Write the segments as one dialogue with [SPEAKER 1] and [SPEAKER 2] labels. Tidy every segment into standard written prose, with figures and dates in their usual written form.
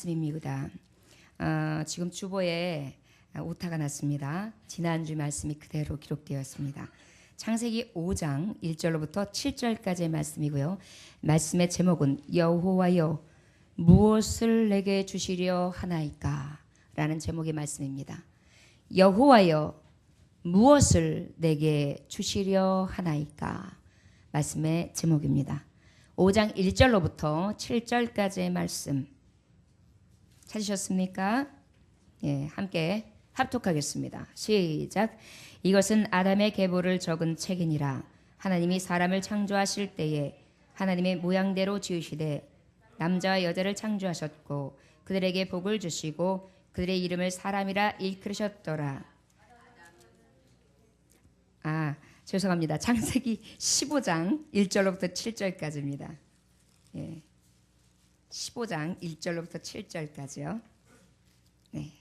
[SPEAKER 1] 말씀입니다. 지금 주보에 오타가 났습니다. 지난주 말씀이 그대로 기록되었습니다. 창세기 5장 1절로부터 7절까지의 말씀이고요. 말씀의 제목은 여호와여 무엇을 내게 주시려 하나이까? 라는 제목의 말씀입니다. 여호와여 무엇을 내게 주시려 하나이까? 말씀의 제목입니다. 5장 1절로부터 7절까지의 말씀 찾으셨습니까? 예, 함께 합독하겠습니다. 시작. 이것은 아담의 계보를 적은 책이니라. 하나님이 사람을 창조하실 때에 하나님의 모양대로 지으시되 남자와 여자를 창조하셨고 그들에게 복을 주시고 그들의 이름을 사람이라 일컬으셨더라. 죄송합니다. 창세기 15장 1절로부터 7절까지입니다. 예. 15장 1절로부터 7절까지요. 네.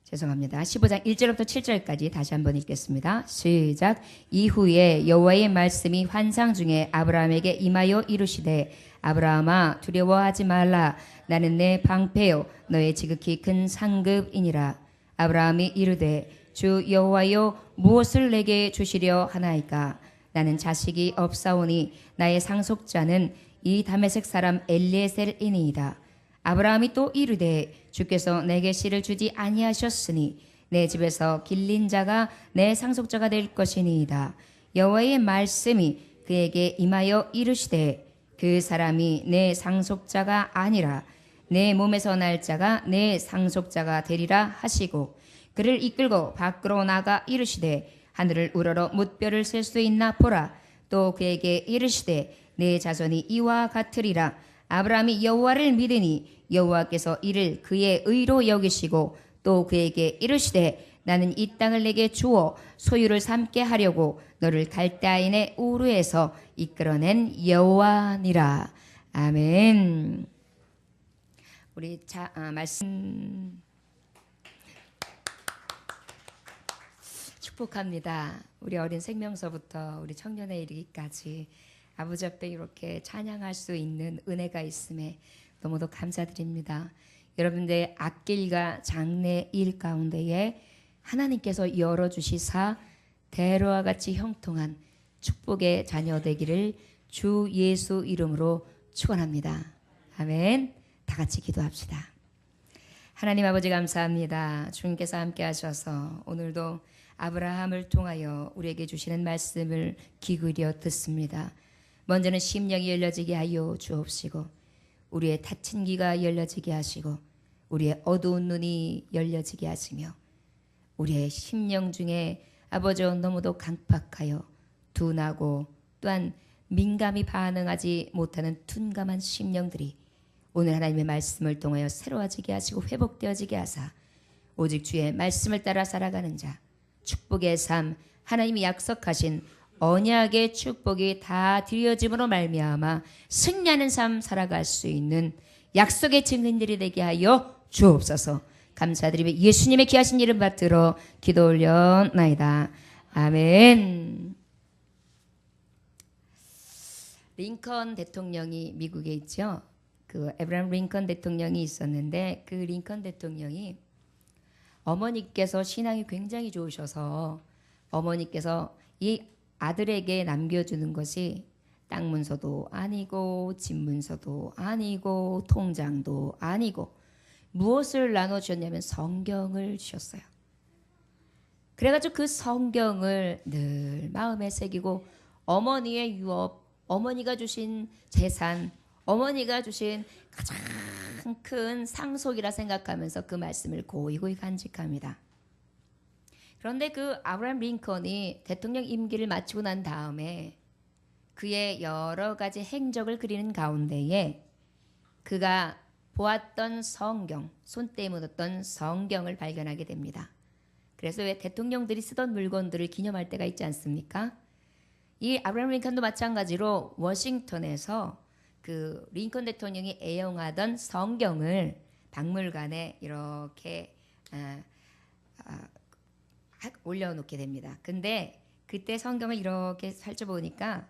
[SPEAKER 1] 죄송합니다. 15장 1절부터 7절까지 다시 한번 읽겠습니다. 시작. 이후에 여호와의 말씀이 환상 중에 아브라함에게 임하여 이르시되 아브라함아 두려워하지 말라. 나는 내 방패요 너의 지극히 큰 상급이니라. 아브라함이 이르되 주 여호와여 무엇을 내게 주시려 하나이까? 나는 자식이 없사오니 나의 상속자는 이 다메섹 사람 엘리에셀이니이다. 아브라함이 또 이르되 주께서 내게 씨를 주지 아니하셨으니 내 집에서 길린 자가 내 상속자가 될 것이니이다. 여호와의 말씀이 그에게 임하여 이르시되 그 사람이 내 상속자가 아니라 내 몸에서 날 자가 내 상속자가 되리라 하시고 그를 이끌고 밖으로 나가 이르시되 하늘을 우러러 뭇별을 셀 수 있나 보라. 또 그에게 이르시되 내 자손이 이와 같으리라. 아브라함이 여호와를 믿으니 여호와께서 이를 그의 의로 여기시고 또 그에게 이르시되 나는 이 땅을 내게 주어 소유를 삼게 하려고 너를 갈대아인의 우르에서 이끌어낸 여호와니라. 아멘. 우리 말씀 축복합니다. 우리 어린 생명서부터 우리 청년에 이르기까지 아버지 앞에 이렇게 찬양할 수 있는 은혜가 있음에 너무도 감사드립니다. 여러분들의 악길과 장래일 가운데에 하나님께서 열어주시사 대로와 같이 형통한 축복의 자녀 되기를 주 예수 이름으로 축원합니다. 아멘. 다 같이 기도합시다. 하나님 아버지 감사합니다. 주님께서 함께 하셔서 오늘도 아브라함을 통하여 우리에게 주시는 말씀을 기울여 듣습니다. 먼저는 심령이 열려지게 하여 주옵시고 우리의 닫힌 귀가 열려지게 하시고 우리의 어두운 눈이 열려지게 하시며 우리의 심령 중에 아버지 너무도 강팍하여 둔하고 또한 민감히 반응하지 못하는 둔감한 심령들이 오늘 하나님의 말씀을 통하여 새로워지게 하시고 회복되어지게 하사 오직 주의 말씀을 따라 살아가는 자 축복의 삶 하나님이 약속하신 언약의 축복이 다 드려짐으로 말미암아 승리하는 삶 살아갈 수 있는 약속의 증인들이 되게 하여 주옵소서. 감사드리며 예수님의 귀하신 이름 받들어 기도 올려나이다. 아멘. 링컨 대통령이 미국에 있죠. 그 에브라함 링컨 대통령이 있었는데 그 링컨 대통령이 어머니께서 신앙이 굉장히 좋으셔서 어머니께서 이 아들에게 남겨주는 것이 땅 문서도 아니고 집 문서도 아니고 통장도 아니고 무엇을 나눠주셨냐면 성경을 주셨어요. 그래가지고 그 성경을 늘 마음에 새기고 어머니의 유업, 어머니가 주신 재산, 어머니가 주신 가장 큰 상속이라 생각하면서 그 말씀을 고이고이 간직합니다. 그런데 그 아브라함 링컨이 대통령 임기를 마치고 난 다음에 그의 여러 가지 행적을 그리는 가운데에 그가 보았던 성경, 손때에 묻었던 성경을 발견하게 됩니다. 그래서 왜 대통령들이 쓰던 물건들을 기념할 때가 있지 않습니까? 이 아브라함 링컨도 마찬가지로 워싱턴에서 그 링컨 대통령이 애용하던 성경을 박물관에 이렇게 올려놓게 됩니다. 근데 그때 성경을 이렇게 살펴보니까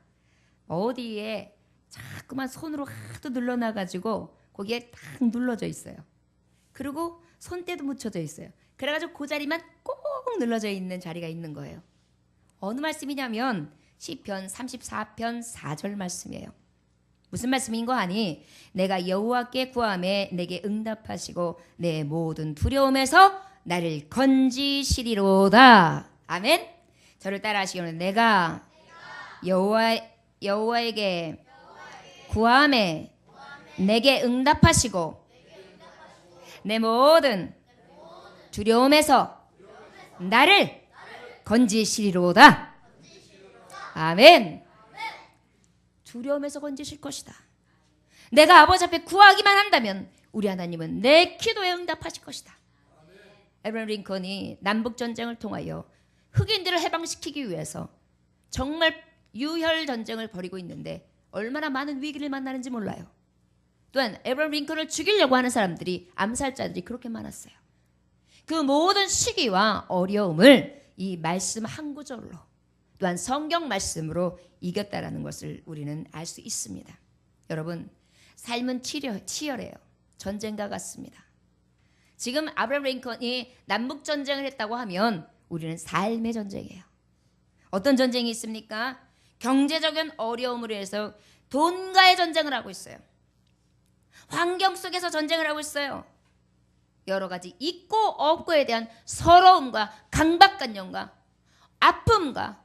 [SPEAKER 1] 어디에 자꾸만 손으로 하도 눌러놔가지고 거기에 딱 눌러져 있어요. 그리고 손때도 묻혀져 있어요. 그래가지고 그 자리만 꼭 눌러져 있는 자리가 있는 거예요. 어느 말씀이냐면 시편 34편 4절 말씀이에요. 무슨 말씀인 거 아니? 내가 여호와께 구하매 내게 응답하시고 내 모든 두려움에서 나를 건지시리로다. 아멘. 저를 따라 하시기로는 내가 여호와에게 구하매 내게 응답하시고 내 모든 두려움에서 나를 건지시리로다. 아멘. 두려움에서 건지실 것이다. 내가 아버지 앞에 구하기만 한다면 우리 하나님은 내 기도에 응답하실 것이다. 에브라임 링컨이 남북전쟁을 통하여 흑인들을 해방시키기 위해서 정말 유혈 전쟁을 벌이고 있는데 얼마나 많은 위기를 만나는지 몰라요. 또한 에브라임 링컨을 죽이려고 하는 사람들이, 암살자들이 그렇게 많았어요. 그 모든 시기와 어려움을 이 말씀 한 구절로, 또한 성경 말씀으로 이겼다라는 것을 우리는 알 수 있습니다. 여러분, 삶은 치열해요. 전쟁과 같습니다. 지금 아브라함 링컨이 남북 전쟁을 했다고 하면 우리는 삶의 전쟁이에요. 어떤 전쟁이 있습니까? 경제적인 어려움으로 해서 돈과의 전쟁을 하고 있어요. 환경 속에서 전쟁을 하고 있어요. 여러 가지 있고 없고에 대한 서러움과 강박관념과 아픔과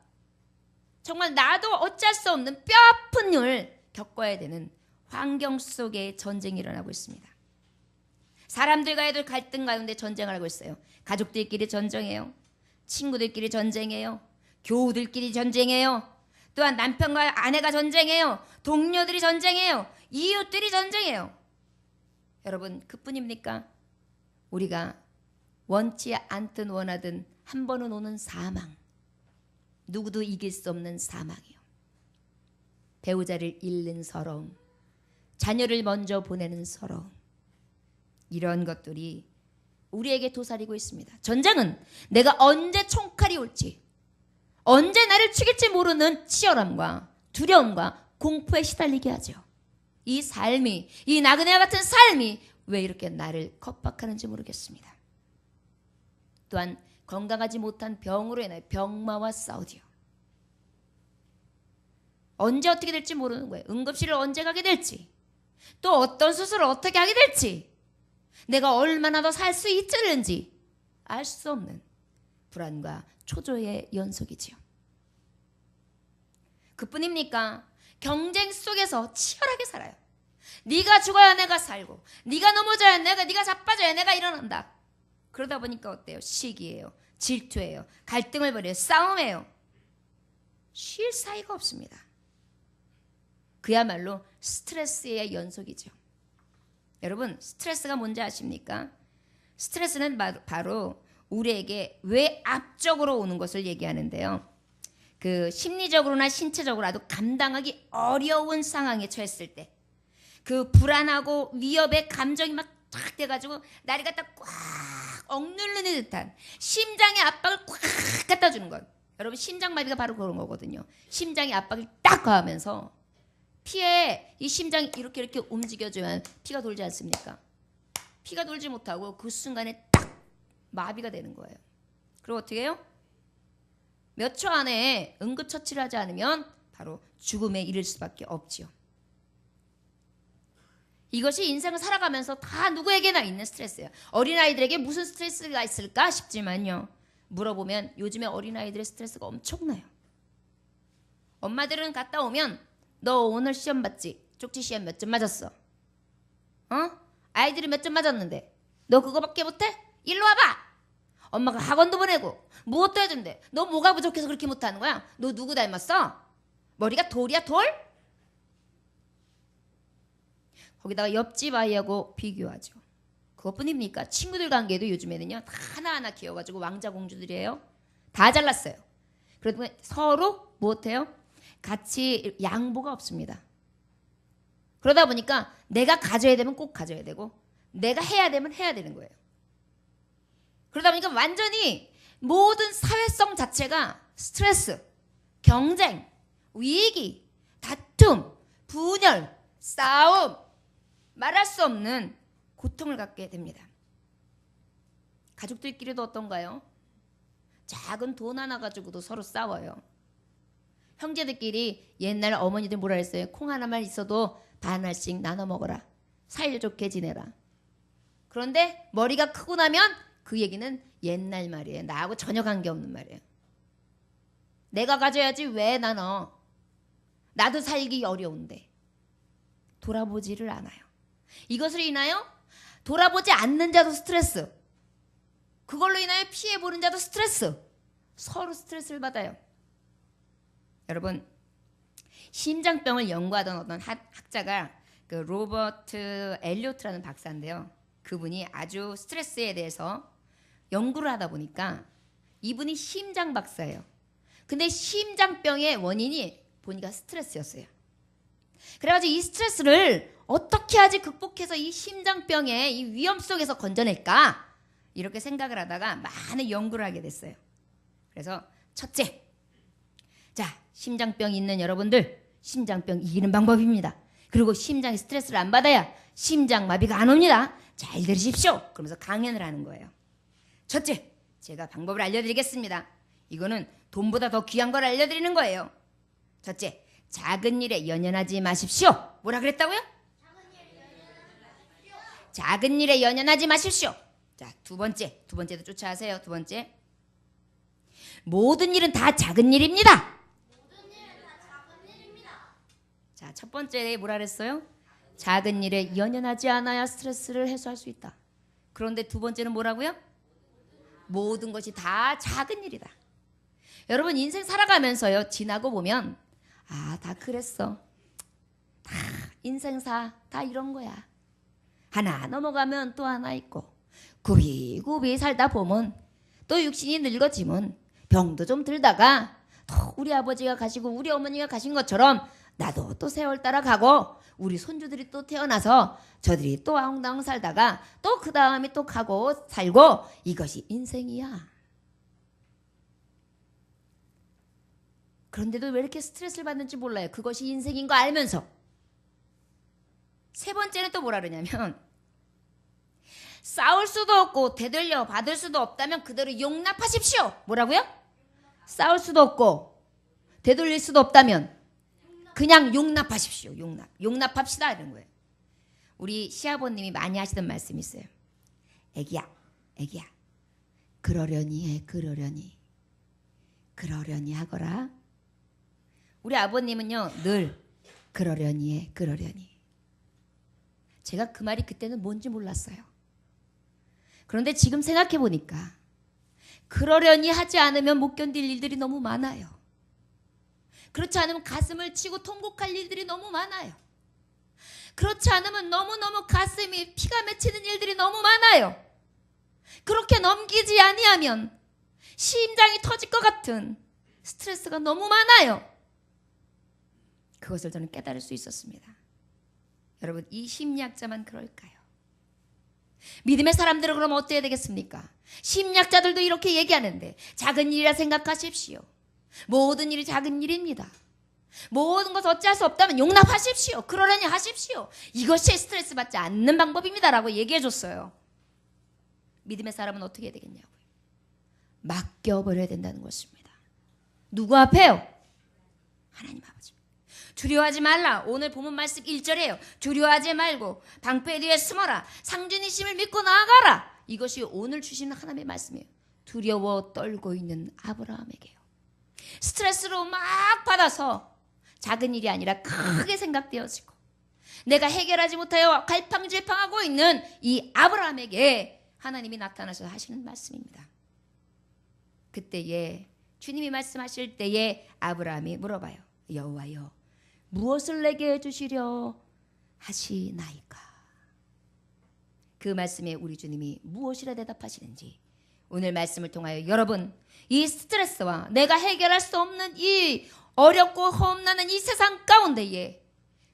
[SPEAKER 1] 정말 나도 어쩔 수 없는 뼈아픈 일을 겪어야 되는 환경 속에 전쟁이 일어나고 있습니다. 사람들과의 갈등 가운데 전쟁을 하고 있어요. 가족들끼리 전쟁해요. 친구들끼리 전쟁해요. 교우들끼리 전쟁해요. 또한 남편과 아내가 전쟁해요. 동료들이 전쟁해요. 이웃들이 전쟁해요. 여러분, 그뿐입니까? 우리가 원치 않든 원하든 한 번은 오는 사망. 누구도 이길 수 없는 사망이요. 배우자를 잃는 서러움. 자녀를 먼저 보내는 서러움. 이런 것들이 우리에게 도사리고 있습니다. 전쟁은 내가 언제 총칼이 올지, 언제 나를 죽일지 모르는 치열함과 두려움과 공포에 시달리게 하죠. 이 삶이, 이 나그네와 같은 삶이 왜 이렇게 나를 겁박하는지 모르겠습니다. 또한 건강하지 못한 병으로 인해 병마와 싸우지요. 언제 어떻게 될지 모르는 거예요. 응급실을 언제 가게 될지, 또 어떤 수술을 어떻게 하게 될지, 내가 얼마나 더 살 수 있을는지 알 수 없는 불안과 초조의 연속이지요. 그뿐입니까? 경쟁 속에서 치열하게 살아요. 네가 죽어야 내가 살고, 네가 넘어져야 네가 자빠져야 내가 일어난다. 그러다 보니까 어때요? 시기예요. 질투예요. 갈등을 벌여요. 싸움이에요. 쉴 사이가 없습니다. 그야말로 스트레스의 연속이죠. 여러분, 스트레스가 뭔지 아십니까? 스트레스는 바로 우리에게 왜 앞쪽으로 오는 것을 얘기하는데요. 그 심리적으로나 신체적으로 아주 감당하기 어려운 상황에 처했을 때, 그 불안하고 위협의 감정이 막 탁 돼가지고 나를 갖다 꽉 억누르는 듯한 심장의 압박을 꽉 갖다 주는 것. 여러분, 심장마비가 바로 그런 거거든요. 심장의 압박을 딱 가하면서 피에 이 심장이 이렇게 움직여줘야 피가 돌지 않습니까? 피가 돌지 못하고 그 순간에 딱 마비가 되는 거예요. 그리고 어떻게 해요? 몇 초 안에 응급처치를 하지 않으면 바로 죽음에 이를 수밖에 없지요. 이것이 인생을 살아가면서 다 누구에게나 있는 스트레스예요. 어린아이들에게 무슨 스트레스가 있을까 싶지만요, 물어보면 요즘에 어린아이들의 스트레스가 엄청나요. 엄마들은 갔다 오면 너 오늘 시험 봤지? 쪽지 시험 몇 점 맞았어? 아이들이 몇 점 맞았는데 너 그거밖에 못해? 일로 와봐. 엄마가 학원도 보내고 무엇도 해준대. 너 뭐가 부족해서 그렇게 못하는 거야? 너 누구 닮았어? 머리가 돌이야, 돌? 거기다가 옆집 아이하고 비교하죠. 그것뿐입니까? 친구들 관계도 요즘에는요, 다 하나하나 키워가지고 왕자 공주들이에요. 다 잘났어요. 그래도 서로 무엇해요? 같이 양보가 없습니다. 그러다 보니까 내가 가져야 되면 꼭 가져야 되고, 내가 해야 되면 해야 되는 거예요. 그러다 보니까 완전히 모든 사회성 자체가 스트레스, 경쟁, 위기, 다툼, 분열, 싸움, 말할 수 없는 고통을 갖게 됩니다. 가족들끼리도 어떤가요? 작은 돈 하나 가지고도 서로 싸워요. 형제들끼리 옛날 어머니들 뭐라 했어요? 콩 하나만 있어도 반알씩 나눠 먹어라. 사이좋게 지내라. 그런데 머리가 크고 나면 그 얘기는 옛날 말이에요. 나하고 전혀 관계없는 말이에요. 내가 가져야지 왜 나눠. 나도 살기 어려운데. 돌아보지를 않아요. 이것을 인하여 돌아보지 않는 자도 스트레스. 그걸로 인하여 피해보는 자도 스트레스. 서로 스트레스를 받아요. 여러분, 심장병을 연구하던 어떤 학자가 그 로버트 엘리오트라는 박사인데요. 그분이 아주 스트레스에 대해서 연구를 하다 보니까 이분이 심장 박사예요. 근데 심장병의 원인이 보니까 스트레스였어요. 그래가지고 이 스트레스를 어떻게 하지 극복해서 이 심장병의 이 위험 속에서 건져낼까? 이렇게 생각을 하다가 많은 연구를 하게 됐어요. 그래서 첫째, 자, 심장병 있는 여러분들, 심장병 이기는 방법입니다. 그리고 심장에 스트레스를 안 받아야 심장마비가 안 옵니다. 잘 들으십시오. 그러면서 강연을 하는 거예요. 첫째, 제가 방법을 알려드리겠습니다. 이거는 돈보다 더 귀한 걸 알려드리는 거예요. 첫째, 작은 일에 연연하지 마십시오. 뭐라 그랬다고요? 작은 일에 연연하지 마십시오. 자, 두 번째도 쫓아가세요. 두 번째, 모든 일은 다 작은 일입니다. 자, 첫 번째에 뭐라 그랬어요? 작은 일에 연연하지 않아야 스트레스를 해소할 수 있다. 그런데 두 번째는 뭐라고요? 모든 것이 다 작은 일이다. 여러분, 인생 살아가면서요, 지나고 보면 다 그랬어. 다 인생사 다 이런 거야. 하나 넘어가면 또 하나 있고, 굽이굽이 살다 보면 또 육신이 늙어지면 병도 좀 들다가 또 우리 아버지가 가시고 우리 어머니가 가신 것처럼 나도 또 세월 따라가고 우리 손주들이 또 태어나서 저들이 또 아웅다웅 살다가 또 그 다음에 또 가고 살고, 이것이 인생이야. 그런데도 왜 이렇게 스트레스를 받는지 몰라요. 그것이 인생인 거 알면서. 세 번째는 또 뭐라 그러냐면, 싸울 수도 없고 되돌려 받을 수도 없다면 그대로 용납하십시오. 뭐라고요? 싸울 수도 없고 되돌릴 수도 없다면 그냥 용납하십시오. 용납합시다 이런 거예요. 우리 시아버님이 많이 하시던 말씀이 있어요. 애기야 그러려니 해. 그러려니 하거라. 우리 아버님은요, 늘 그러려니 해. 제가 그 말이 그때는 뭔지 몰랐어요. 그런데 지금 생각해 보니까 그러려니 하지 않으면 못 견딜 일들이 너무 많아요. 그렇지 않으면 가슴을 치고 통곡할 일들이 너무 많아요. 그렇지 않으면 너무너무 가슴이 피가 맺히는 일들이 너무 많아요. 그렇게 넘기지 아니하면 심장이 터질 것 같은 스트레스가 너무 많아요. 그것을 저는 깨달을 수 있었습니다. 여러분, 이 심리학자만 그럴까요? 믿음의 사람들은 그럼 어때야 되겠습니까? 심리학자들도 이렇게 얘기하는데, 작은 일이라 생각하십시오. 모든 일이 작은 일입니다. 모든 것 어찌할 수 없다면 용납하십시오. 그러려니 하십시오. 이것이 스트레스 받지 않는 방법입니다라고 얘기해 줬어요. 믿음의 사람은 어떻게 해야 되겠냐고요? 맡겨버려야 된다는 것입니다. 누구 앞에요? 하나님 아버지. 두려워하지 말라. 오늘 본문 말씀 1절이에요. 두려워하지 말고 방패 뒤에 숨어라. 상주니심을 믿고 나아가라. 이것이 오늘 주시는 하나님의 말씀이에요. 두려워 떨고 있는 아브라함에게요. 스트레스로 막 받아서 작은 일이 아니라 크게 생각되어지고 내가 해결하지 못하여 갈팡질팡하고 있는 이 아브라함에게 하나님이 나타나셔서 하시는 말씀입니다. 그때에 주님이 말씀하실 때에 아브라함이 물어봐요. 여호와여, 무엇을 내게 해주시려 하시나이까? 그 말씀에 우리 주님이 무엇이라 대답하시는지 오늘 말씀을 통하여 여러분, 이 스트레스와 내가 해결할 수 없는 이 어렵고 험난한 이 세상 가운데에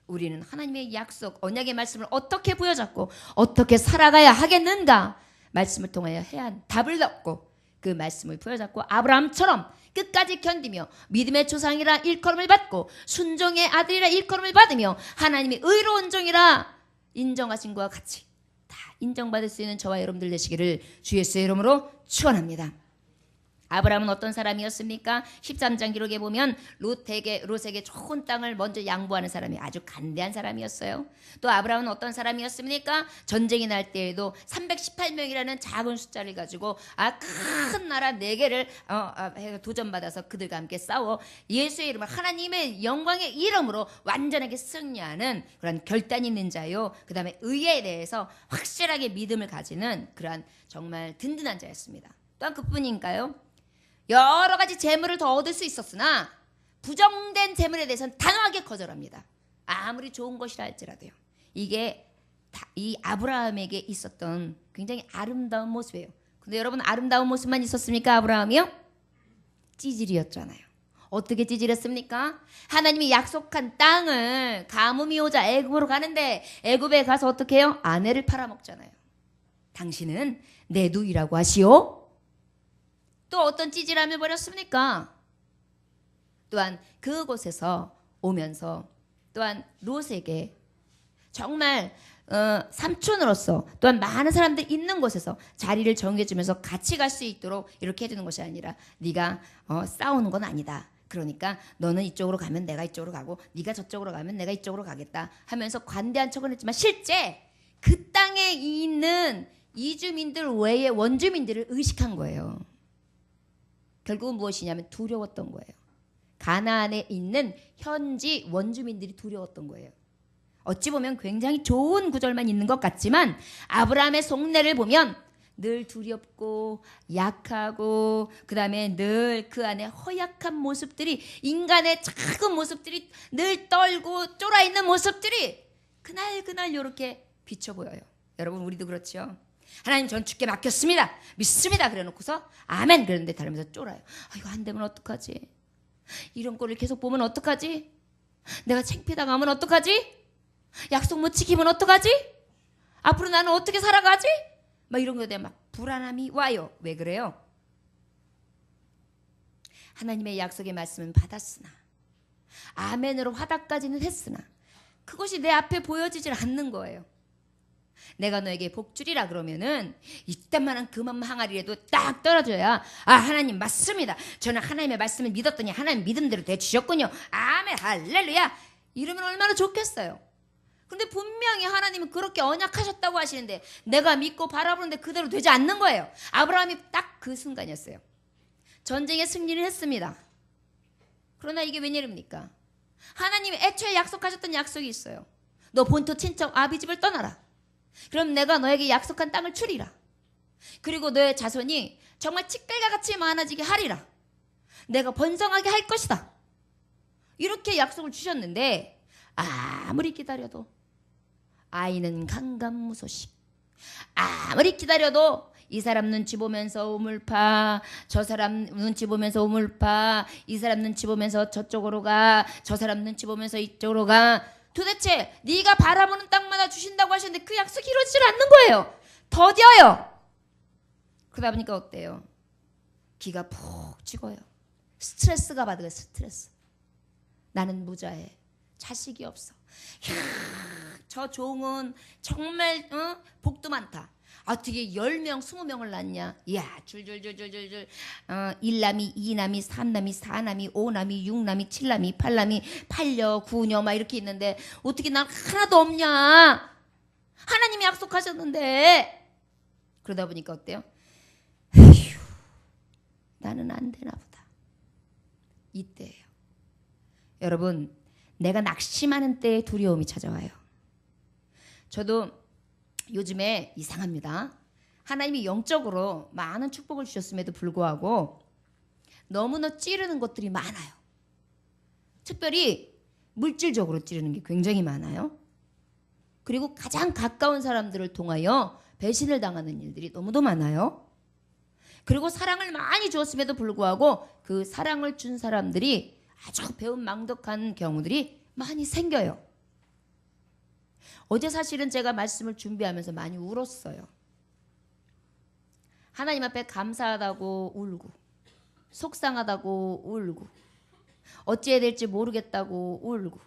[SPEAKER 1] 우리는 하나님의 약속, 언약의 말씀을 어떻게 부여잡고 어떻게 살아가야 하겠는가? 말씀을 통하여 해야 답을 얻고 그 말씀을 부여잡고 아브라함처럼 끝까지 견디며 믿음의 조상이라 일컬음을 받고 순종의 아들이라 일컬음을 받으며 하나님의 의로운 종이라 인정하신 것과 같이 다 인정받을 수 있는 저와 여러분들 되시기를 주 예수의 이름으로 축원합니다. 아브라함은 어떤 사람이었습니까? 13장 기록에 보면 롯에게 좋은 땅을 먼저 양보하는 사람이 아주 간대한 사람이었어요. 또 아브라함은 어떤 사람이었습니까? 전쟁이 날 때에도 318명이라는 작은 숫자를 가지고 큰 나라 4개를 도전받아서 그들과 함께 싸워 예수의 이름으로 하나님의 영광의 이름으로 완전하게 승리하는 그런 결단 있는 자요. 그 다음에 의에 대해서 확실하게 믿음을 가지는 그러한 정말 든든한 자였습니다. 또한 그뿐인가요? 여러 가지 재물을 더 얻을 수 있었으나 부정된 재물에 대해서는 단호하게 거절합니다. 아무리 좋은 것이라 할지라도요. 이게 이 아브라함에게 있었던 굉장히 아름다운 모습이에요. 근데 여러분 아름다운 모습만 있었습니까? 아브라함이요? 찌질이었잖아요. 어떻게 찌질했습니까? 하나님이 약속한 땅을 가뭄이 오자 애굽으로 가는데 애굽에 가서 어떻게 해요? 아내를 팔아먹잖아요. 당신은 내 누이라고 하시오? 또 어떤 찌질함을 벌였습니까? 또한 그곳에서 오면서 또한 롯에게 정말 삼촌으로서 또한 많은 사람들이 있는 곳에서 자리를 정해주면서 같이 갈 수 있도록 이렇게 해주는 것이 아니라 네가 싸우는 건 아니다. 그러니까 너는 이쪽으로 가면 내가 이쪽으로 가고 네가 저쪽으로 가면 내가 이쪽으로 가겠다 하면서 관대한 척은 했지만 실제 그 땅에 있는 이주민들 외에 원주민들을 의식한 거예요. 결국은 무엇이냐면 두려웠던 거예요. 가나안에 있는 현지 원주민들이 두려웠던 거예요. 어찌 보면 굉장히 좋은 구절만 있는 것 같지만 아브라함의 속내를 보면 늘 두렵고 약하고 그 다음에 늘 그 안에 허약한 모습들이 인간의 작은 모습들이 늘 떨고 쫄아있는 모습들이 그날 이렇게 비쳐 보여요. 여러분 우리도 그렇죠. 하나님 전 주께 맡겼습니다. 믿습니다. 그래놓고서 아멘 그러는데 다르면서 쫄아요. 이거 안 되면 어떡하지? 이런 꼴을 계속 보면 어떡하지? 내가 창피당하면 어떡하지? 약속 못 지키면 어떡하지? 앞으로 나는 어떻게 살아가지? 막 이런 거에 대한 막 불안함이 와요. 왜 그래요? 하나님의 약속의 말씀은 받았으나 아멘으로 화답까지는 했으나 그것이 내 앞에 보여지질 않는 거예요. 내가 너에게 복 주리라 그러면은 이딴만한 그만 항아리라도 딱 떨어져야 하나님 맞습니다. 저는 하나님의 말씀을 믿었더니 하나님 믿음대로 되주셨군요. 아멘 할렐루야 이러면 얼마나 좋겠어요. 근데 분명히 하나님은 그렇게 언약하셨다고 하시는데 내가 믿고 바라보는데 그대로 되지 않는 거예요. 아브라함이 딱 그 순간이었어요. 전쟁에 승리를 했습니다. 그러나 이게 웬일입니까? 하나님이 애초에 약속하셨던 약속이 있어요. 너 본토 친척 아비집을 떠나라. 그럼 내가 너에게 약속한 땅을 주리라. 그리고 너의 자손이 정말 찌깔과 같이 많아지게 하리라. 내가 번성하게 할 것이다. 이렇게 약속을 주셨는데 아무리 기다려도 아이는 강간무소식. 아무리 기다려도 이 사람 눈치 보면서 우물파, 저 사람 눈치 보면서 우물파, 이 사람 눈치 보면서 저쪽으로 가, 저 사람 눈치 보면서 이쪽으로 가. 도대체 네가 바라보는 땅마다 주신다고 하셨는데 그 약속이 이루어지질 않는 거예요. 더뎌요. 그러다 보니까 어때요? 기가 푹 죽어요. 스트레스가 받아요. 스트레스. 나는 무자해. 자식이 없어. 저 종은 정말 복도 많다. 어떻게 10명, 20명을 낳냐? 이야, 줄줄줄줄줄줄. 1남이, 2남이, 3남이, 4남이, 5남이, 6남이, 7남이, 8남이, 8녀, 9녀 막 이렇게 있는데 어떻게 난 하나도 없냐? 하나님이 약속하셨는데. 그러다 보니까 어때요? 에휴, 나는 안 되나 보다. 이때예요. 여러분, 내가 낙심하는 때에 두려움이 찾아와요. 저도 요즘에 이상합니다. 하나님이 영적으로 많은 축복을 주셨음에도 불구하고 너무나 찌르는 것들이 많아요. 특별히 물질적으로 찌르는 게 굉장히 많아요. 그리고 가장 가까운 사람들을 통하여 배신을 당하는 일들이 너무도 많아요. 그리고 사랑을 많이 주었음에도 불구하고 그 사랑을 준 사람들이 아주 배은망덕한 경우들이 많이 생겨요. 어제 사실은 제가 말씀을 준비하면서 많이 울었어요. 하나님 앞에 감사하다고 울고 속상하다고 울고 어찌해야 될지 모르겠다고 울고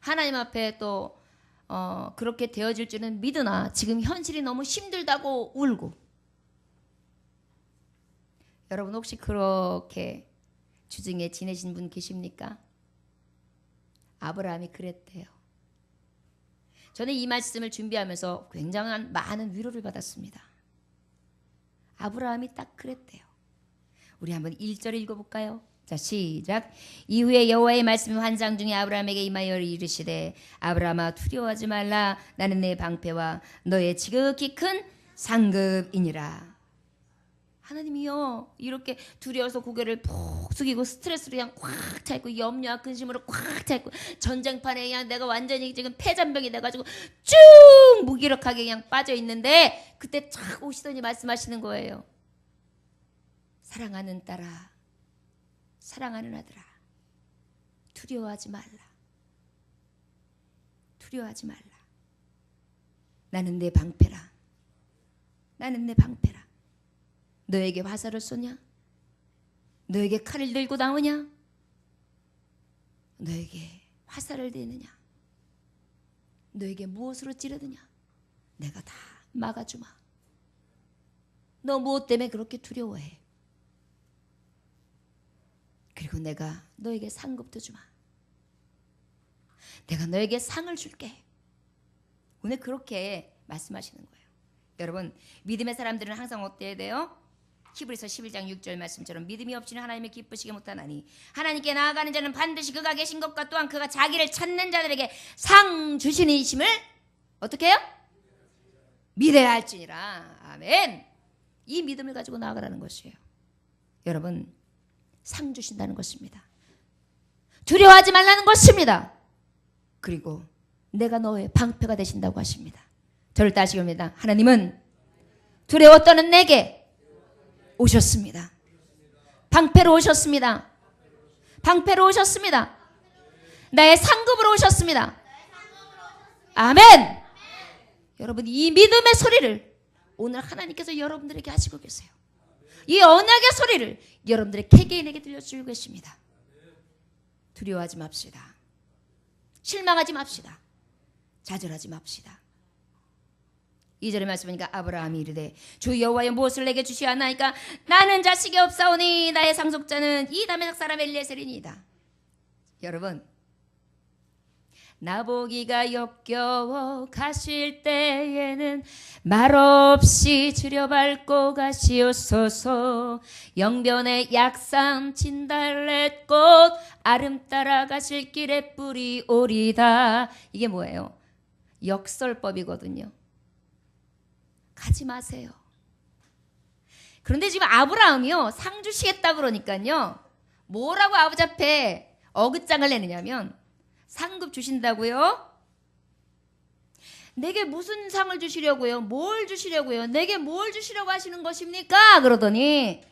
[SPEAKER 1] 하나님 앞에 또 그렇게 되어질 줄은 믿으나 지금 현실이 너무 힘들다고 울고. 여러분 혹시 그렇게 주중에 지내신 분 계십니까? 아브라함이 그랬대요. 저는 이 말씀을 준비하면서 굉장한 많은 위로를 받았습니다. 아브라함이 딱 그랬대요. 우리 한번 1절 읽어볼까요? 자, 시작. 이후에 여호와의 말씀이 환상 중에 아브라함에게 임하여 이르시되 아브라함아 두려워하지 말라. 나는 내 방패와 너의 지극히 큰 상급이니라. 하나님이요, 이렇게 두려워서 고개를 푹 숙이고 스트레스로 그냥 꽉 차있고 염려와 근심으로 꽉 차있고 전쟁판에 그냥 내가 완전히 지금 폐잔병이 돼가지고 쭉 무기력하게 그냥 빠져있는데 그때 착 오시더니 말씀하시는 거예요. 사랑하는 딸아, 사랑하는 아들아, 두려워하지 말라. 두려워하지 말라. 나는 내 방패라. 나는 내 방패라. 너에게 화살을 쏘냐? 너에게 칼을 들고 나오냐? 너에게 화살을 대느냐? 너에게 무엇으로 찌르느냐? 내가 다 막아주마. 너 무엇 때문에 그렇게 두려워해? 그리고 내가 너에게 상급도 주마. 내가 너에게 상을 줄게. 오늘 그렇게 말씀하시는 거예요. 여러분, 믿음의 사람들은 항상 어때야 돼요? 히브리서 11장 6절 말씀처럼 믿음이 없이는 하나님을 기쁘시게 못하나니 하나님께 나아가는 자는 반드시 그가 계신 것과 또한 그가 자기를 찾는 자들에게 상 주시는 이심을 어떻게 해요? 믿어야 할지니라. 아멘. 이 믿음을 가지고 나아가라는 것이에요. 여러분, 상 주신다는 것입니다. 두려워하지 말라는 것입니다. 그리고 내가 너의 방패가 되신다고 하십니다. 저를 따시옵니다. 하나님은 두려워 떠는 내게 오셨습니다. 방패로 오셨습니다. 방패로 오셨습니다. 나의 상급으로 오셨습니다. 아멘. 여러분, 이 믿음의 소리를 오늘 하나님께서 여러분들에게 하시고 계세요. 이 언약의 소리를 여러분들의 개개인에게 들려주고 계십니다. 두려워하지 맙시다. 실망하지 맙시다. 좌절하지 맙시다. 2절의 말씀이니까 아브라함이 이르되 주 여호와여 무엇을 내게 주시하나이까? 나는 자식이 없사오니 나의 상속자는 이 다메섹 사람 엘리에셀이니이다. 여러분, 나보기가 역겨워 가실 때에는 말없이 들여밟고 가시옵소서. 영변의 약산 진달래꽃 아름 따라 가실 길에 뿌리 오리다. 이게 뭐예요? 역설법이거든요. 가지 마세요. 그런데 지금 아브라함이요, 상 주시겠다 그러니까요, 뭐라고 아버지 앞에 어긋장을 내느냐면 상급 주신다고요? 내게 무슨 상을 주시려고요? 뭘 주시려고요? 내게 뭘 주시려고 하시는 것입니까? 그러더니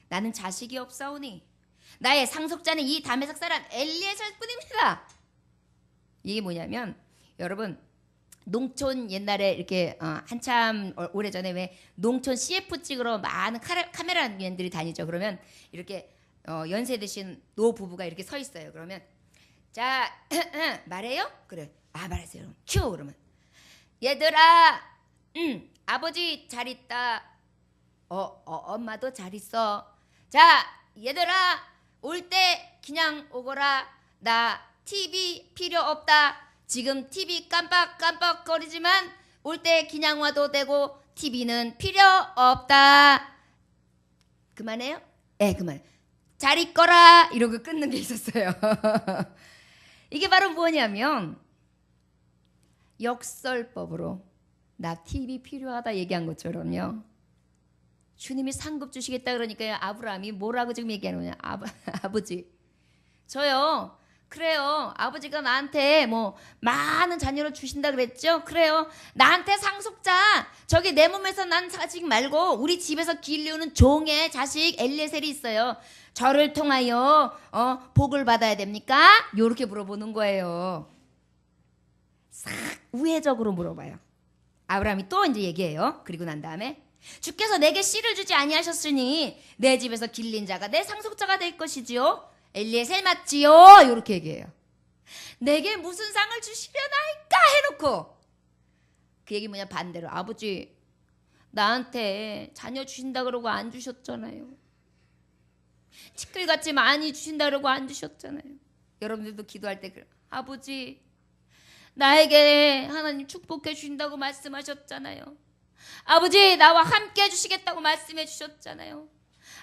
[SPEAKER 1] 나는 자식이 없사오니 나의 상속자는 이 다메섹 사람 엘리에셀 뿐입니다. 이게 뭐냐면, 여러분, 농촌 옛날에 이렇게 한참 오래전에 왜 농촌 CF 찍으러 많은 카메라맨들이 다니죠. 그러면 이렇게 연세 드신 노부부가 이렇게 서 있어요. 그러면 자 말해요? 그래. 말하세요. 큐. 그러면 얘들아, 아버지 잘 있다. 엄마도 잘 있어. 자, 얘들아, 올 때 그냥 오거라. 나 TV 필요 없다. 지금 TV 깜빡깜빡거리지만 올 때 그냥 와도 되고 TV는 필요 없다. 그만해요? 네, 그만. 잘 있거라. 이러고 끊는 게 있었어요. 이게 바로 뭐냐면 역설법으로 나 TV 필요하다 얘기한 것처럼요. 주님이 상급 주시겠다 그러니까요, 아브라함이 뭐라고 지금 얘기하는 거냐. 아버지, 저요, 그래요, 아버지가 나한테 뭐 많은 자녀를 주신다 그랬죠? 그래요, 나한테 상속자, 저기 내 몸에서 난 자식 말고 우리 집에서 기르는 종의 자식 엘리에셀이 있어요. 저를 통하여 복을 받아야 됩니까? 요렇게 물어보는 거예요. 싹 우회적으로 물어봐요. 아브라함이 또 이제 얘기해요. 그리고 난 다음에 주께서 내게 씨를 주지 아니하셨으니 내 집에서 길린 자가 내 상속자가 될 것이지요. 엘리에셀 맞지요? 요렇게 얘기해요. 내게 무슨 상을 주시려나이까 해놓고 그 얘기 뭐냐, 반대로 아버지 나한테 자녀 주신다 그러고 안 주셨잖아요. 티끌같이 많이 주신다 그러고 안 주셨잖아요. 여러분들도 기도할 때 그래. 아버지 나에게 하나님 축복해 주신다고 말씀하셨잖아요. 아버지 나와 함께 해주시겠다고 말씀해 주셨잖아요.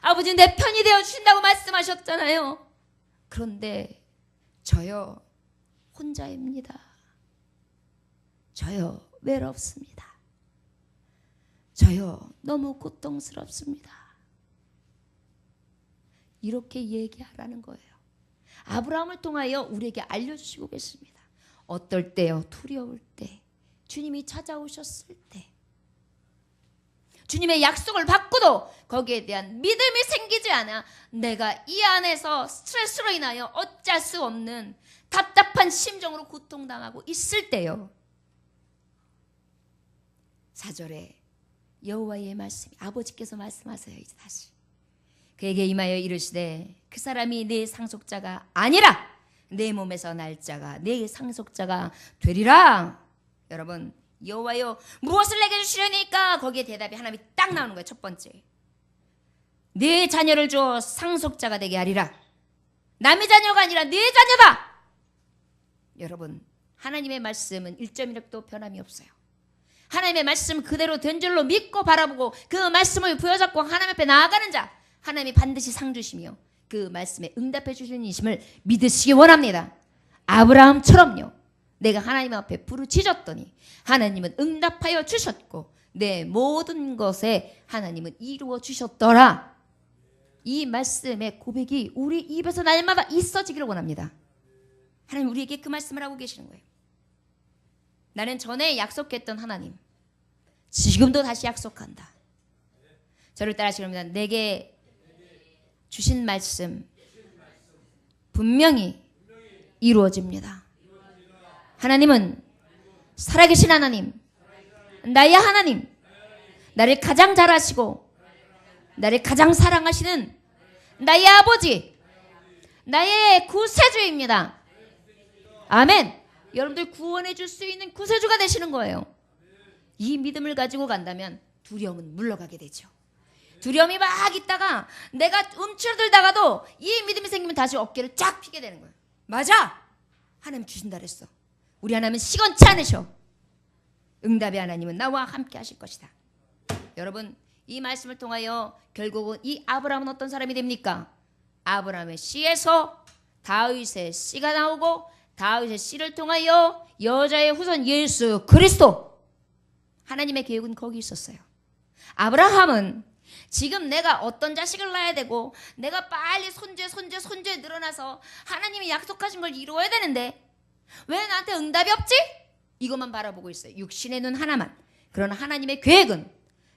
[SPEAKER 1] 아버지 내 편이 되어 주신다고 말씀하셨잖아요. 그런데 저요 혼자입니다. 저요 외롭습니다. 저요 너무 고통스럽습니다. 이렇게 얘기하라는 거예요. 아브라함을 통하여 우리에게 알려주시고 계십니다. 어떨 때요? 두려울 때, 주님이 찾아오셨을 때, 주님의 약속을 받고도 거기에 대한 믿음이 생기지 않아 내가 이 안에서 스트레스로 인하여 어쩔 수 없는 답답한 심정으로 고통당하고 있을 때요. 4절에 여호와의 말씀이 아버지께서 말씀하세요. 이제 다시 그에게 임하여 이르시되 그 사람이 내 상속자가 아니라 내 몸에서 날 자가 내 상속자가 되리라. 여러분 여호와여 무엇을 내게 주시려니까 거기에 대답이 하나님이 딱 나오는 거예요. 첫 번째 내 자녀를 주어 상속자가 되게 하리라. 남의 자녀가 아니라 내 자녀다. 여러분 하나님의 말씀은 1.1획도 변함이 없어요. 하나님의 말씀 그대로 된 줄로 믿고 바라보고 그 말씀을 부여잡고 하나님 앞에 나아가는 자 하나님이 반드시 상 주시며 그 말씀에 응답해 주시는 이심을 믿으시기 원합니다. 아브라함처럼요. 내가 하나님 앞에 부르짖었더니 하나님은 응답하여 주셨고 내 모든 것에 하나님은 이루어 주셨더라. 이 말씀의 고백이 우리 입에서 날마다 있어지기를 원합니다. 하나님 우리에게 그 말씀을 하고 계시는 거예요. 나는 전에 약속했던 하나님 지금도 다시 약속한다. 저를 따라하시렵니다. 내게 주신 말씀 분명히 이루어집니다. 하나님은 살아계신 하나님, 나의 하나님, 나를 가장 잘 아시고 나를 가장 사랑하시는 나의 아버지, 나의 구세주입니다. 아멘. 여러분들 구원해 줄 수 있는 구세주가 되시는 거예요. 이 믿음을 가지고 간다면 두려움은 물러가게 되죠. 두려움이 막 있다가 내가 움츠러들다가도 이 믿음이 생기면 다시 어깨를 쫙 펴게 되는 거예요. 맞아. 하나님 주신다 그랬어. 우리 하나님은 시건치 않으셔. 응답의 하나님은 나와 함께 하실 것이다. 여러분 이 말씀을 통하여 결국은 이 아브라함은 어떤 사람이 됩니까? 아브라함의 씨에서 다윗의 씨가 나오고 다윗의 씨를 통하여 여자의 후손 예수 그리스도. 하나님의 계획은 거기 있었어요. 아브라함은 지금 내가 어떤 자식을 낳아야 되고 내가 빨리 손주에 늘어나서 하나님이 약속하신 걸 이루어야 되는데 왜 나한테 응답이 없지? 이것만 바라보고 있어요. 육신의 눈 하나만. 그러나 하나님의 계획은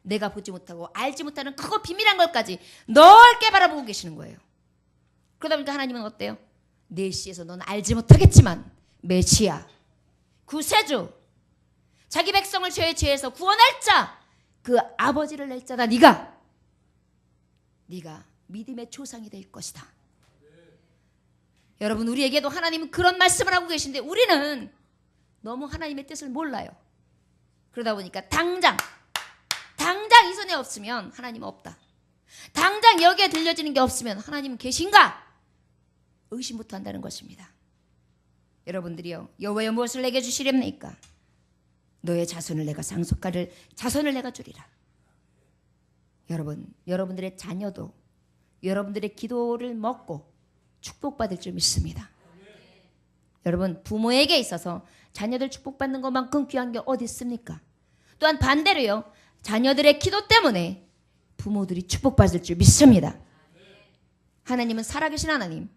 [SPEAKER 1] 내가 보지 못하고 알지 못하는 크고 비밀한 것까지 넓게 바라보고 계시는 거예요. 그러다 보니까 하나님은 어때요? 내 씨에서 넌 알지 못하겠지만 메시아, 구세주, 자기 백성을 죄의 죄에서 구원할 자, 그 아버지를 낼 자다. 네가 믿음의 조상이 될 것이다. 여러분 우리에게도 하나님은 그런 말씀을 하고 계신데 우리는 너무 하나님의 뜻을 몰라요. 그러다 보니까 당장 이 손에 없으면 하나님은 없다. 당장 여기에 들려지는 게 없으면 하나님은 계신가? 의심부터 한다는 것입니다. 여러분들이요 여호와여 무엇을 내게 주시렵니까? 너의 자손을 내가 상속하를 자손을 내가 주리라. 여러분 여러분들의 자녀도 여러분들의 기도를 먹고 축복받을 줄 믿습니다. 여러분 부모에게 있어서 자녀들 축복받는 것만큼 귀한 게 어디 있습니까? 또한 반대로요 자녀들의 기도 때문에 부모들이 축복받을 줄 믿습니다. 하나님은 살아계신 하나님,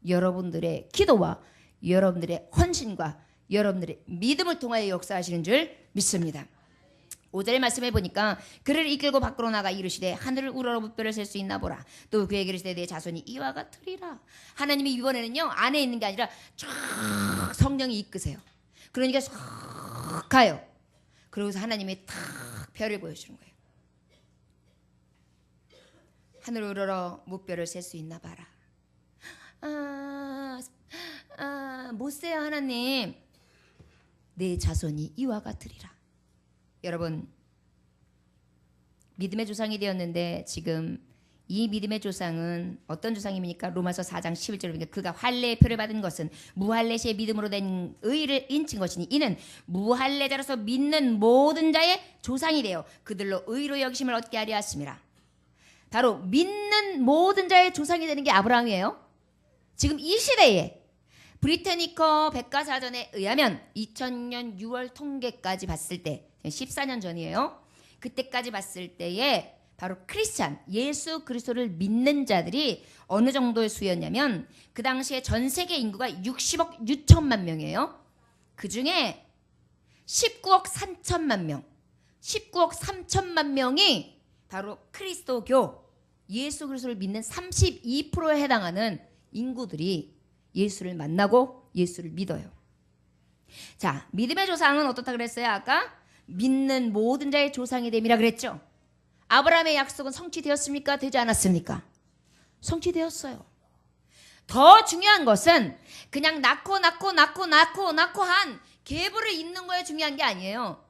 [SPEAKER 1] 여러분들의 기도와 여러분들의 헌신과 여러분들의 믿음을 통하여 역사하시는 줄 믿습니다. 5절의 말씀해 보니까 그를 이끌고 밖으로 나가 이르시되 하늘을 우러러 무뼈를 셀 수 있나 보라. 또 그에게 이르시되 내 자손이 이와 같으리라. 하나님이 이번에는요 안에 있는 게 아니라 쫙 성령이 이끄세요. 그러니까 쫙 가요. 그러고서 하나님이 탁 별을 보여주는 거예요. 하늘을 우러러 무뼈를 셀 수 있나 봐라. 모세야 하나님, 내 자손이 이와 같으리라. 여러분, 믿음의 조상이 되었는데 지금 이 믿음의 조상은 어떤 조상입니까? 로마서 4장 11절에 보니까 그가 할례의 표를 받은 것은 무할례시의 믿음으로 된 의를 인친 것이니 이는 무할례자로서 믿는 모든 자의 조상이 되어 그들로 의로 여기심을 얻게 하려 하심이라. 바로 믿는 모든 자의 조상이 되는 게 아브라함이에요. 지금 이 시대에 브리테니커 백과사전에 의하면 2000년 6월 통계까지 봤을 때 14년 전이에요. 그때까지 봤을 때에 바로 크리스찬, 예수 그리스도를 믿는 자들이 어느 정도의 수였냐면 그 당시에 전 세계 인구가 60억 6천만 명이에요. 그중에 19억 3천만 명, 19억 3천만 명이 바로 그리스도교, 예수 그리스도를 믿는 32%에 해당하는 인구들이 예수를 만나고 예수를 믿어요. 자, 믿음의 조상은 어떻다 그랬어요? 아까 믿는 모든 자의 조상이 됨이라 그랬죠. 아브라함의 약속은 성취되었습니까? 되지 않았습니까? 성취되었어요. 더 중요한 것은 그냥 낳고 한 계보를 잇는 거에 중요한 게 아니에요.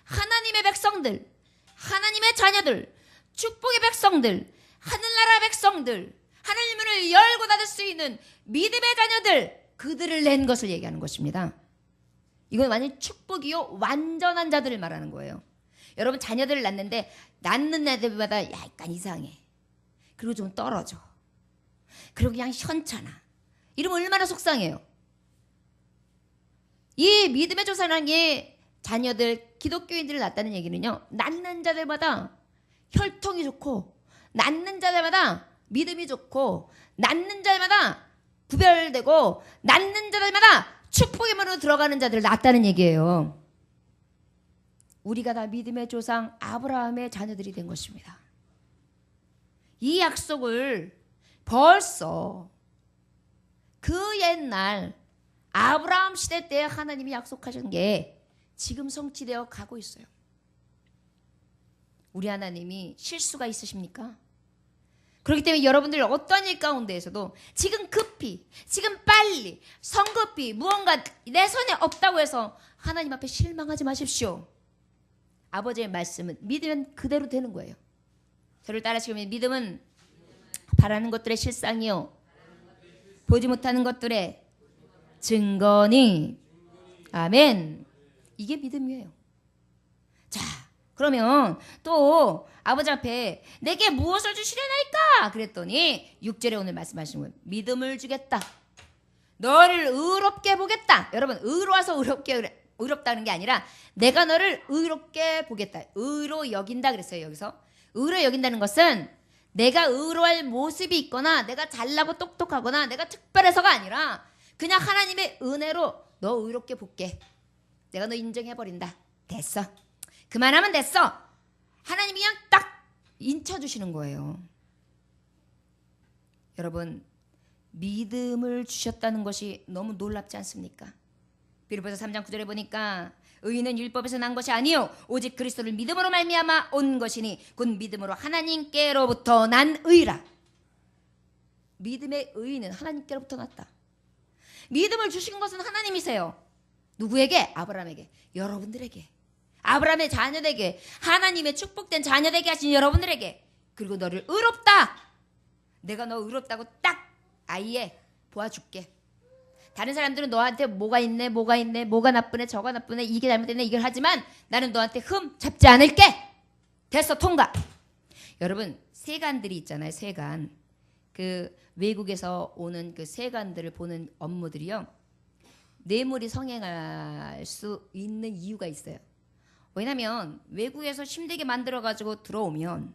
[SPEAKER 1] 하나님의 백성들, 하나님의 자녀들, 축복의 백성들, 하늘나라 백성들, 하늘 문을 열고 닫을 수 있는 믿음의 자녀들, 그들을 낸 것을 얘기하는 것입니다. 이건 완전 축복이요, 완전한 자들을 말하는 거예요. 여러분, 자녀들을 낳는데 낳는 애들마다 약간 이상해. 그리고 좀 떨어져. 그리고 그냥 현찮아. 이러면 얼마나 속상해요. 이 믿음의 조상이라는 게 자녀들, 기독교인들을 낳았다는 얘기는요, 낳는 자들마다 혈통이 좋고, 낳는 자들마다 믿음이 좋고, 낳는 자들마다 구별되고, 낳는 자들마다 축복의 문으로 들어가는 자들을 낳았다는 얘기예요. 우리가 다 믿음의 조상 아브라함의 자녀들이 된 것입니다. 이 약속을 벌써 그 옛날 아브라함 시대 때 하나님이 약속하신 게 지금 성취되어 가고 있어요. 우리 하나님이 실수가 있으십니까? 그렇기 때문에 여러분들 어떤 일 가운데에서도 지금 급히, 지금 빨리, 성급히 무언가 내 손에 없다고 해서 하나님 앞에 실망하지 마십시오. 아버지의 말씀은 믿으면 그대로 되는 거예요. 저를 따라하시면 믿음은 바라는 것들의 실상이요, 보지 못하는 것들의 증거니. 아멘. 이게 믿음이에요. 자, 그러면 또 아버지 앞에 내게 무엇을 주시려나이까? 그랬더니 6절에 오늘 말씀하시는 거예요. 믿음을 주겠다. 너를 의롭게 보겠다. 여러분, 의로워서 의롭다는 게 아니라 내가 너를 의롭게 보겠다. 의로 여긴다 그랬어요. 여기서 의로 여긴다는 것은 내가 의로할 모습이 있거나 내가 잘나고 똑똑하거나 내가 특별해서가 아니라 그냥 하나님의 은혜로 너 의롭게 볼게. 내가 너 인정해버린다. 됐어. 그만하면 됐어. 하나님이 그냥 딱 인쳐주시는 거예요. 여러분, 믿음을 주셨다는 것이 너무 놀랍지 않습니까? 빌립보서 3장 9절에 보니까 의인은 율법에서 난 것이 아니요 오직 그리스도를 믿음으로 말미암아 온 것이니 곧 믿음으로 하나님께로부터 난 의라. 믿음의 의인은 하나님께로부터 났다. 믿음을 주신 것은 하나님이세요. 누구에게? 아브라함에게. 여러분들에게. 아브라함의 자녀에게, 하나님의 축복된 자녀되게 하신 여러분들에게. 그리고 너를 의롭다. 내가 너 의롭다고 딱 아예 보아줄게. 다른 사람들은 너한테 뭐가 있네, 뭐가 나쁘네, 저가 나쁘네, 이게 잘못됐네, 이걸 하지만 나는 너한테 흠 잡지 않을게. 됐어, 통과. 여러분, 세간들이 있잖아요. 세간. 그 외국에서 오는 그 세간들을 보는 업무들이요, 뇌물이 성행할 수 있는 이유가 있어요. 왜냐하면 외국에서 힘들게 만들어가지고 들어오면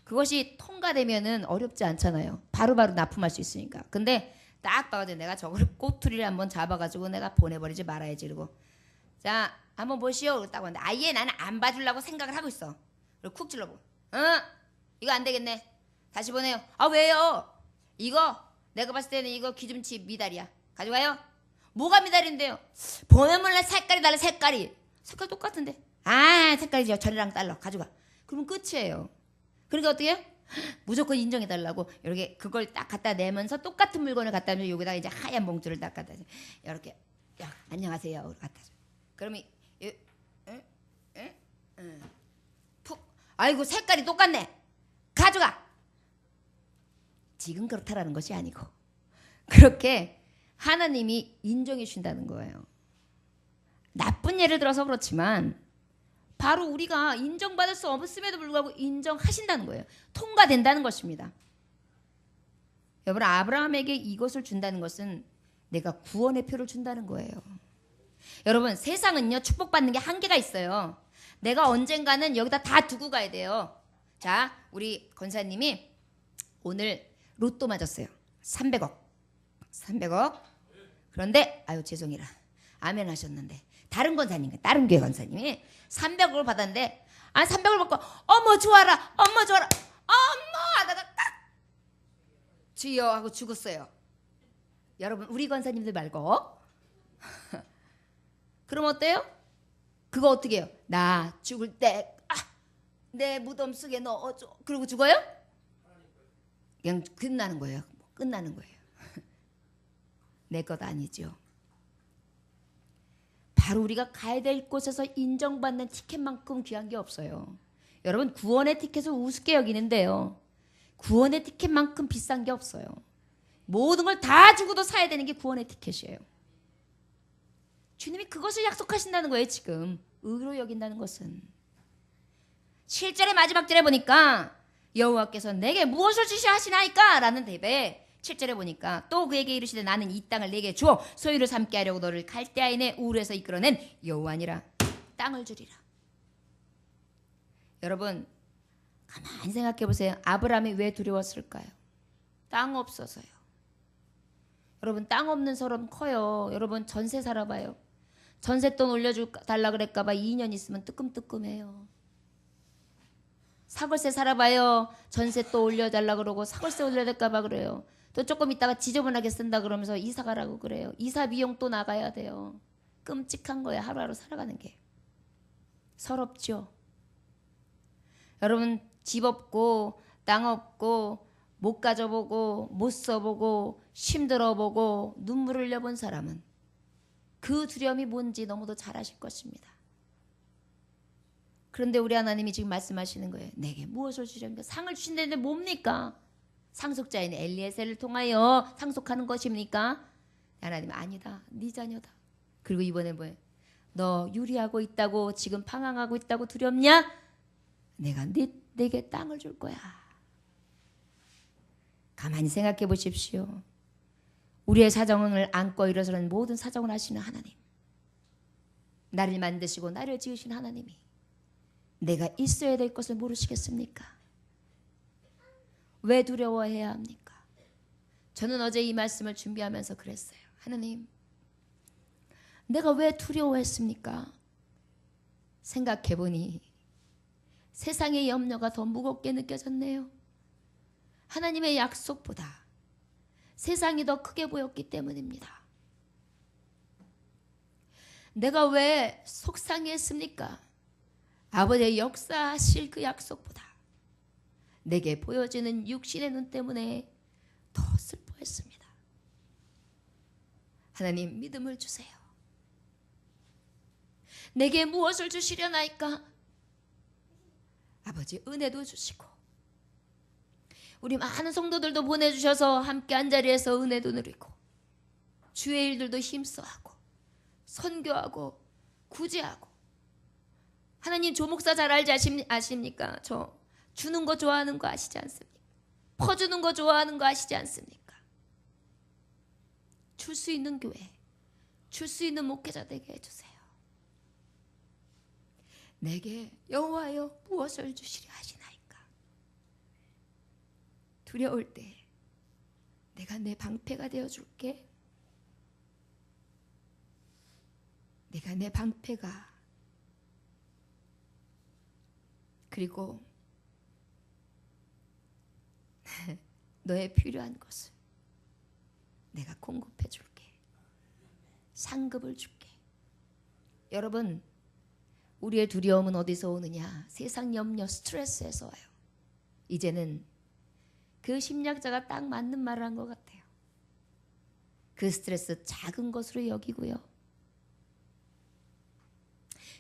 [SPEAKER 1] 그것이 통과되면은 어렵지 않잖아요. 바로바로 납품할 수 있으니까. 근데 딱 봐가지고 내가 저걸 꼬투리를 한번 잡아가지고 내가 보내버리지 말아야지. 그러고 자, 한번 보시오. 딱 왔는데 아예 나는 안 봐주려고 생각을 하고 있어. 그리고 쿡 찔러보고 이거 안 되겠네. 다시 보내요. 아, 왜요? 이거 내가 봤을 때는 이거 기름치 미달이야. 가져가요. 뭐가 미달인데요? 보면 몰라 색깔이 달라. 색깔 똑같은데. 아, 색깔이죠. 전이랑 달러 가져가. 그러면 끝이에요. 그러니까 어떻게 해요? 무조건 인정해달라고 이렇게 그걸 딱 갖다 내면서 똑같은 물건을 갖다 주면 여기다가 이제 하얀 봉투를 딱 갖다 줘. 이렇게 야, 안녕하세요 갖다 줘. 그러면 푹 아이고 색깔이 똑같네. 가져가. 지금 그렇다라는 것이 아니고 그렇게 하나님이 인정해 주신다는 거예요. 나쁜 예를 들어서 그렇지만 바로 우리가 인정받을 수 없음에도 불구하고 인정하신다는 거예요. 통과된다는 것입니다. 여러분 아브라함에게 이것을 준다는 것은 내가 구원의 표를 준다는 거예요. 여러분 세상은요 축복받는 게 한계가 있어요. 내가 언젠가는 여기다 다 두고 가야 돼요. 자 우리 권사님이 오늘 로또 맞았어요. 300억. 그런데 아유 죄송해라. 아멘 하셨는데 다른 권사님, 다른 교회 권사님이 300억을 받았는데 300억을 받고 어머 좋아라 어머 하다가 딱 주여 하고 죽었어요. 여러분 우리 권사님들 말고 그럼 어때요? 그거 어떻게 해요? 나 죽을 때 내 무덤 속에 넣어줘. 그러고 죽어요? 그냥 끝나는 거예요. 내 것 아니죠. 바로 우리가 가야 될 곳에서 인정받는 티켓만큼 귀한 게 없어요. 여러분 구원의 티켓을 우습게 여기는데요. 구원의 티켓만큼 비싼 게 없어요. 모든 걸 다 주고도 사야 되는 게 구원의 티켓이에요. 주님이 그것을 약속하신다는 거예요. 지금 의로 여긴다는 것은 7절의 마지막 절에 보니까 여호와께서 내게 무엇을 주시려 하시나이까 라는 대배에 7절에 보니까 또 그에게 이르시되 나는 이 땅을 내게 주어 소유를 삼게 하려고 너를 갈대아인의 우르에서 이끌어낸 여호와니라. 땅을 주리라. 여러분 가만히 생각해 보세요. 아브라함이 왜 두려웠을까요? 땅 없어서요. 여러분 땅 없는 사람 커요. 여러분 전세 살아봐요. 전세돈 올려달라 그럴까 봐 2년 있으면 뜨끔뜨끔해요. 사골세 살아봐요. 전세 또 올려달라 그러고 사골세 올려달까 봐 그래요. 또 조금 있다가 지저분하게 쓴다 그러면서 이사 가라고 그래요. 이사 비용 또 나가야 돼요. 끔찍한 거예요. 하루하루 살아가는 게. 서럽죠. 여러분 집 없고 땅 없고 못 가져보고 못 써보고 힘들어보고 눈물을 흘려본 사람은 그 두려움이 뭔지 너무도 잘 아실 것입니다. 그런데 우리 하나님이 지금 말씀하시는 거예요. 내게 무엇을 주시렵니까? 상을 주신다는데 뭡니까? 상속자인 엘리에셀을 통하여 상속하는 것입니까? 하나님 아니다. 네 자녀다. 그리고 이번에 뭐예요? 너 유리하고 있다고 지금 방황하고 있다고 두렵냐? 내가 네게 땅을 줄 거야. 가만히 생각해 보십시오. 우리의 사정을 안고 일어서는 모든 사정을 하시는 하나님. 나를 만드시고 나를 지으신 하나님이 내가 있어야 될 것을 모르시겠습니까? 왜 두려워해야 합니까? 저는 어제 이 말씀을 준비하면서 그랬어요. 하나님, 내가 왜 두려워했습니까? 생각해보니 세상의 염려가 더 무겁게 느껴졌네요. 하나님의 약속보다 세상이 더 크게 보였기 때문입니다. 내가 왜 속상했습니까? 아버지의 역사하실 그 약속보다 내게 보여지는 육신의 눈 때문에 더 슬퍼했습니다. 하나님 믿음을 주세요. 내게 무엇을 주시려나이까? 아버지 은혜도 주시고 우리 많은 성도들도 보내주셔서 함께 한자리에서 은혜도 누리고 주의 일들도 힘써하고 선교하고 구제하고 하나님 조목사 잘 알지 아십니까? 저 주는 거 좋아하는 거 아시지 않습니까? 퍼주는 거 좋아하는 거 아시지 않습니까? 줄 수 있는 교회, 줄 수 있는 목회자 되게 해주세요. 내게 여호와여 무엇을 주시려 하시나이까? 두려울 때 내가 내 방패가 되어줄게. 내가 내 방패가 그리고 너의 필요한 것을 내가 공급해 줄게. 상급을 줄게. 여러분 우리의 두려움은 어디서 오느냐? 세상 염려, 스트레스에서 와요. 이제는 그 심리학자가 딱 맞는 말을 한 것 같아요. 그 스트레스 작은 것으로 여기고요.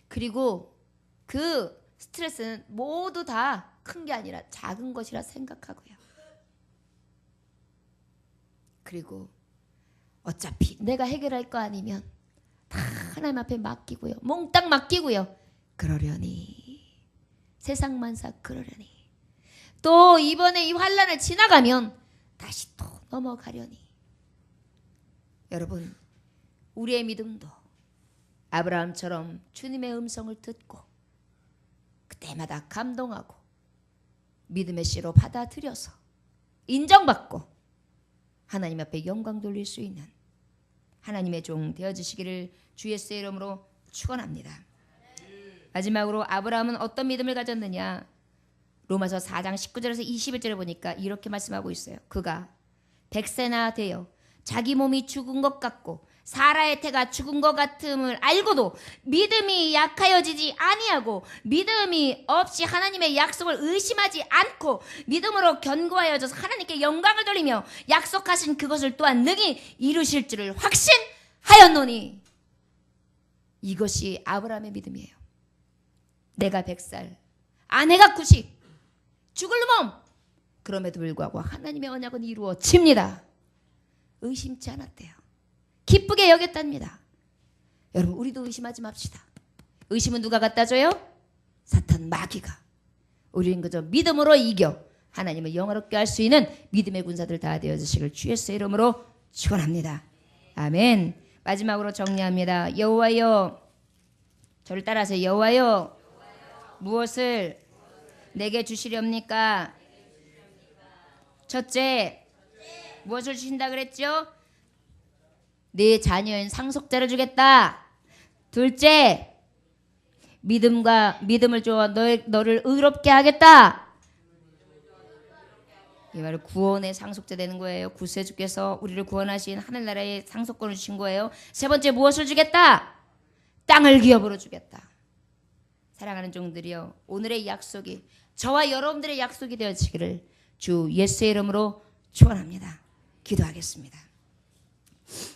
[SPEAKER 1] 그리고 그 스트레스는 모두 다 큰 게 아니라 작은 것이라 생각하고요. 그리고 어차피 내가 해결할 거 아니면 다 하나님 앞에 맡기고요. 몽땅 맡기고요. 그러려니 세상 만사 그러려니 또 이번에 이 환난을 지나가면 다시 또 넘어가려니. 여러분, 우리의 믿음도 아브라함처럼 주님의 음성을 듣고 그때마다 감동하고 믿음의 씨로 받아들여서 인정받고 하나님 앞에 영광 돌릴 수 있는 하나님의 종 되어주시기를 주 예수의 이름으로 축원합니다. 마지막으로 아브라함은 어떤 믿음을 가졌느냐? 로마서 4장 19절에서 21절에 보니까 이렇게 말씀하고 있어요. 그가 100세나 되어 자기 몸이 죽은 것 같고 사라의 태가 죽은 것 같음을 알고도 믿음이 약하여지지 아니하고 믿음이 없이 하나님의 약속을 의심하지 않고 믿음으로 견고하여져서 하나님께 영광을 돌리며 약속하신 그것을 또한 능히 이루실 줄을 확신하였노니. 이것이 아브라함의 믿음이에요. 내가 100살, 아내가 90, 죽을 몸. 그럼에도 불구하고 하나님의 언약은 이루어집니다. 의심치 않았대요. 기쁘게 여겼답니다. 여러분, 우리도 의심하지 맙시다. 의심은 누가 갖다 줘요? 사탄 마귀가. 우리는 그저 믿음으로 이겨 하나님을 영화롭게 할 수 있는 믿음의 군사들 다 되어주시길 주 예수의 이름으로 축원합니다. 아멘. 마지막으로 정리합니다. 여호와여, 저를 따라서 여호와여, 무엇을 내게 주시렵니까? 첫째, 무엇을 주신다 그랬죠? 네 자녀인 상속자를 주겠다. 둘째, 믿음을 줘 너를 의롭게 하겠다. 이 말은 구원의 상속자 되는 거예요. 구세주께서 우리를 구원하신 하늘나라의 상속권을 주신 거예요. 세 번째, 무엇을 주겠다? 땅을 기업으로 주겠다. 사랑하는 종들이여, 오늘의 약속이 저와 여러분들의 약속이 되어지기를 주 예수의 이름으로 축원합니다. 기도하겠습니다.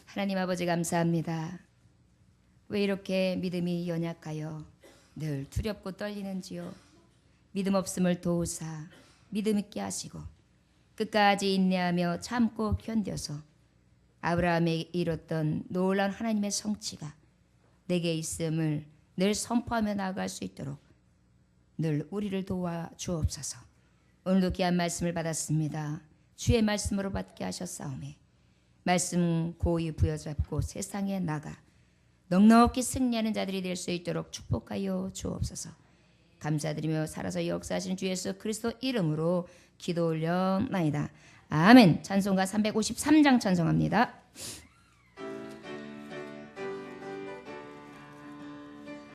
[SPEAKER 1] 하나님 아버지 감사합니다. 왜 이렇게 믿음이 연약하여 늘 두렵고 떨리는지요. 믿음 없음을 도우사 믿음 있게 하시고 끝까지 인내하며 참고 견뎌서 아브라함이 이뤘던 놀라운 하나님의 성취가 내게 있음을 늘 선포하며 나아갈 수 있도록 늘 우리를 도와 주옵소서. 오늘도 귀한 말씀을 받았습니다. 주의 말씀으로 받게 하셨사오매 말씀 고이 부여잡고 세상에 나가 넉넉히 승리하는 자들이 될 수 있도록 축복하여 주옵소서. 감사드리며 살아서 역사하시는 주 예수 그리스도 이름으로 기도 올려나이다. 아멘. 찬송가 353장 찬송합니다.